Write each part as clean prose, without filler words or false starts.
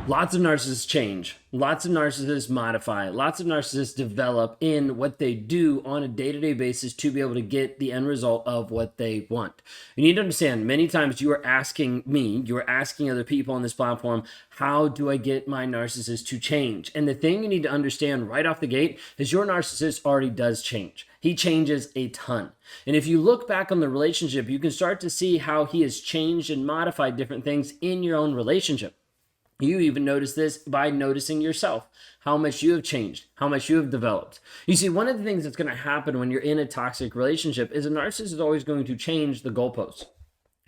Lots of narcissists change. Lots of narcissists modify. Lots of narcissists develop in what they do on a day-to-day basis to be able to get the end result of what they want. You need to understand, many times you are asking me, you are asking other people on this platform, how do I get my narcissist to change? And the thing you need to understand right off the gate is your narcissist already does change. He changes a ton. And if you look back on the relationship, you can start to see how he has changed and modified different things in your own relationship. You even notice this by noticing yourself, how much you have changed, how much you have developed. You see, one of the things that's going to happen when you're in a toxic relationship is a narcissist is always going to change the goalposts,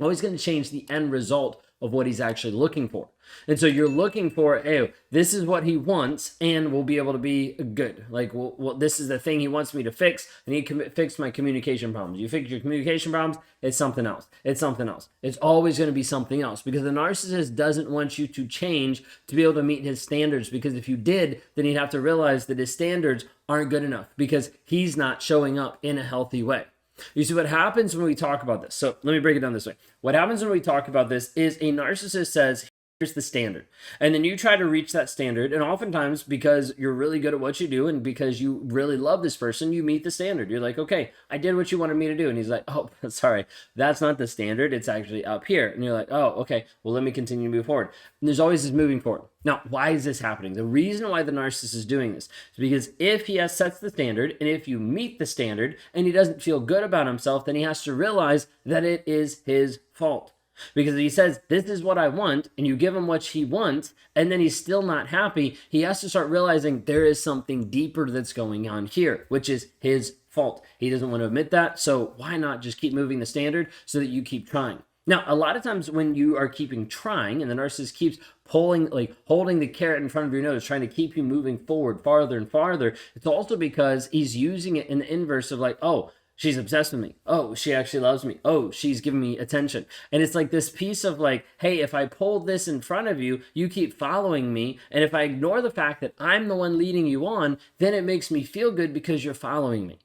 always going to change the end result of what he's actually looking for. And so you're looking for, hey, this is what he wants, and we'll be able to be good. Like, well, this is the thing he wants me to fix. I need to fix my communication problems. You fix your communication problems, it's something else. It's something else. It's always going to be something else because the narcissist doesn't want you to change to be able to meet his standards. Because if you did, then he'd have to realize that his standards aren't good enough because he's not showing up in a healthy way. You see what happens when we talk about this. So let me break it down this way. What happens when we talk about this is a narcissist says, here's the standard. And then you try to reach that standard. And oftentimes, because you're really good at what you do and because you really love this person, you meet the standard. You're like, okay, I did what you wanted me to do. And he's like, oh, sorry, that's not the standard. It's actually up here. And you're like, oh, okay, well, let me continue to move forward. And there's always this moving forward. Now, why is this happening? The reason why the narcissist is doing this is because if he sets the standard and if you meet the standard and he doesn't feel good about himself, then he has to realize that it is his fault. Because he says, this is what I want, and you give him what he wants, and then he's still not happy, he has to start realizing there is something deeper that's going on here, which is his fault. He doesn't want to admit that, so why not just keep moving the standard so that you keep trying? Now, a lot of times when you are keeping trying and the narcissist keeps pulling, like holding the carrot in front of your nose, trying to keep you moving forward farther and farther, it's also because he's using it in the inverse of like, oh, she's obsessed with me. Oh, she actually loves me. Oh, she's giving me attention. And it's like this piece of like, hey, if I pull this in front of you, you keep following me. And if I ignore the fact that I'm the one leading you on, then it makes me feel good because you're following me.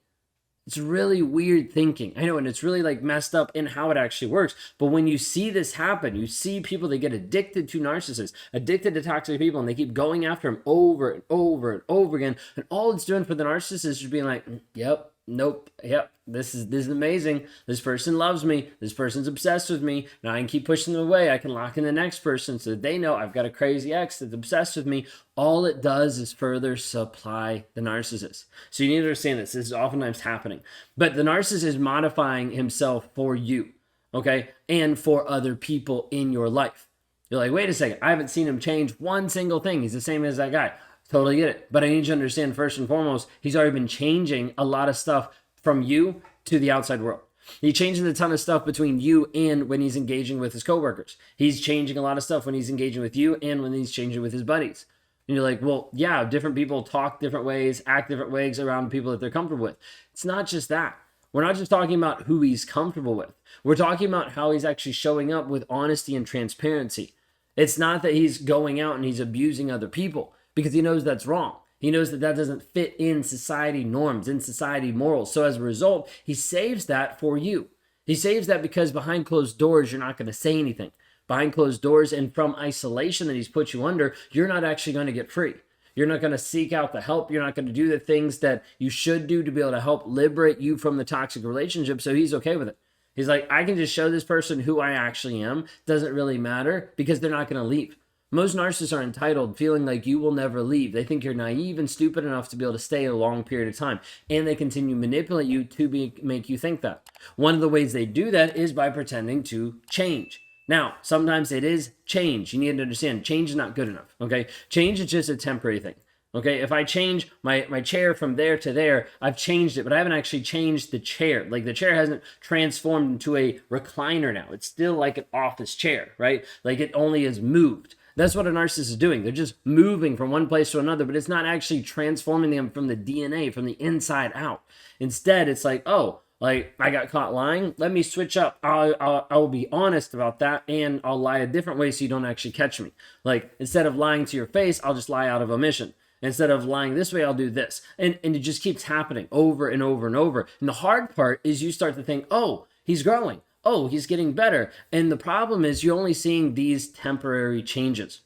It's really weird thinking. I know, and it's really like messed up in how it actually works. But when you see this happen, you see people that get addicted to narcissists, addicted to toxic people, and they keep going after them over and over and over again. And all it's doing for the narcissist is being like, yep, nope, yep, this is amazing. This person loves me. This person's obsessed with me. Now I can keep pushing them away. I can lock in the next person so that they know I've got a crazy ex that's obsessed with me. All it does is further supply the narcissist. So you need to understand this. This is oftentimes happening. But the narcissist is modifying himself for you, okay, and for other people in your life. You're like, wait a second, I haven't seen him change one single thing. He's the same as that guy. Totally get it. But I need you to understand, first and foremost, he's already been changing a lot of stuff from you to the outside world. He's changing a ton of stuff between you and when he's engaging with his coworkers. He's changing a lot of stuff when he's engaging with you and when he's changing with his buddies. And you're like, well, yeah, different people talk different ways, act different ways around people that they're comfortable with. It's not just that. We're not just talking about who he's comfortable with. We're talking about how he's actually showing up with honesty and transparency. It's not that he's going out and he's abusing other people because he knows that's wrong. He knows that that doesn't fit in society norms, in society morals. So as a result, he saves that for you. He saves that because behind closed doors, you're not going to say anything. Behind closed doors and from isolation that he's put you under, you're not actually going to get free. You're not going to seek out the help. You're not going to do the things that you should do to be able to help liberate you from the toxic relationship. So he's okay with it. He's like, I can just show this person who I actually am. Doesn't really matter because they're not going to leave. Most narcissists are entitled, feeling like you will never leave. They think you're naive and stupid enough to be able to stay a long period of time. And they continue to manipulate you to make you think that. One of the ways they do that is by pretending to change. Now, sometimes it is change. You need to understand, change is not good enough, okay? Change is just a temporary thing, okay? If I change my chair from there to there, I've changed it, but I haven't actually changed the chair. Like the chair hasn't transformed into a recliner now. It's still like an office chair, right? Like it only is moved. That's what a narcissist is doing. They're just moving from one place to another, but it's not actually transforming them from the DNA, from the inside out. Instead, it's like, oh, like I got caught lying. Let me switch up. I will be honest about that, and I'll lie a different way so you don't actually catch me. Like instead of lying to your face, I'll just lie out of omission. Instead of lying this way, I'll do this. And it just keeps happening over and over and over. And the hard part is you start to think, oh, he's growing. oh, he's getting better. And the problem is you're only seeing these temporary changes.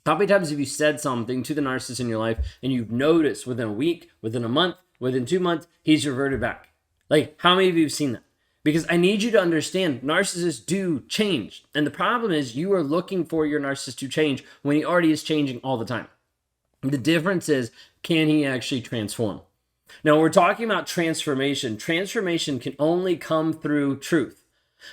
How many times have you said something to the narcissist in your life and you've noticed within a week, within a month, within 2 months, he's reverted back? Like, how many of you have seen that? Because I need you to understand narcissists do change. And the problem is you are looking for your narcissist to change when he already is changing all the time. The difference is, can he actually transform? Now, we're talking about transformation. Transformation can only come through truth.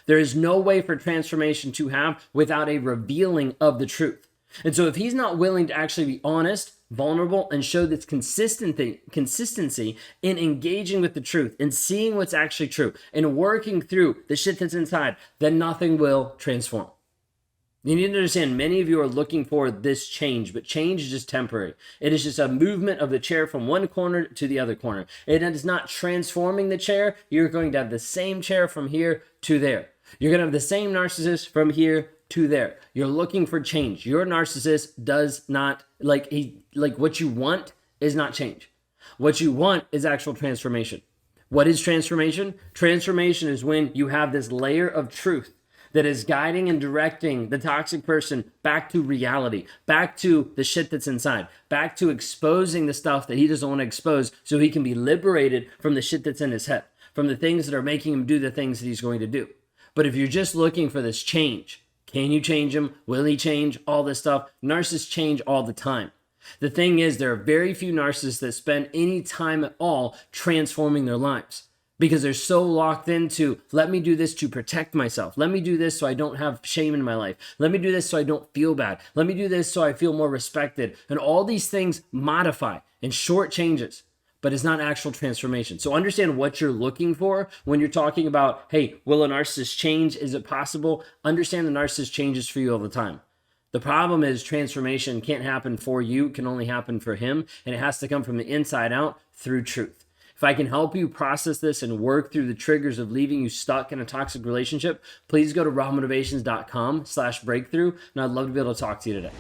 There is no way for transformation to have without a revealing of the truth. And so if he's not willing to actually be honest, vulnerable, and show this consistency in engaging with the truth and seeing what's actually true and working through the shit that's inside, then nothing will transform. You need to understand, many of you are looking for this change, but change is just temporary. It is just a movement of the chair from one corner to the other corner. It is not transforming the chair. You're going to have the same chair from here to there. You're going to have the same narcissist from here to there. You're looking for change. Your narcissist does not, like what you want is not change. What you want is actual transformation. What is transformation? Transformation is when you have this layer of truth that is guiding and directing the toxic person back to reality, back to the shit that's inside, back to exposing the stuff that he doesn't want to expose so he can be liberated from the shit that's in his head, from the things that are making him do the things that he's going to do. But if you're just looking for this change, can you change him? Will he change? All this stuff. Narcissists change all the time. The thing is, there are very few narcissists that spend any time at all transforming their lives because they're so locked into, let me do this to protect myself. Let me do this so I don't have shame in my life. Let me do this so I don't feel bad. Let me do this so I feel more respected. And all these things modify in short changes, but it's not actual transformation. So understand what you're looking for when you're talking about, hey, will a narcissist change? Is it possible? Understand the narcissist changes for you all the time. The problem is transformation can't happen for you, it can only happen for him, and it has to come from the inside out through truth. If I can help you process this and work through the triggers of leaving you stuck in a toxic relationship, please go to rawmotivations.com/breakthrough, and I'd love to be able to talk to you today.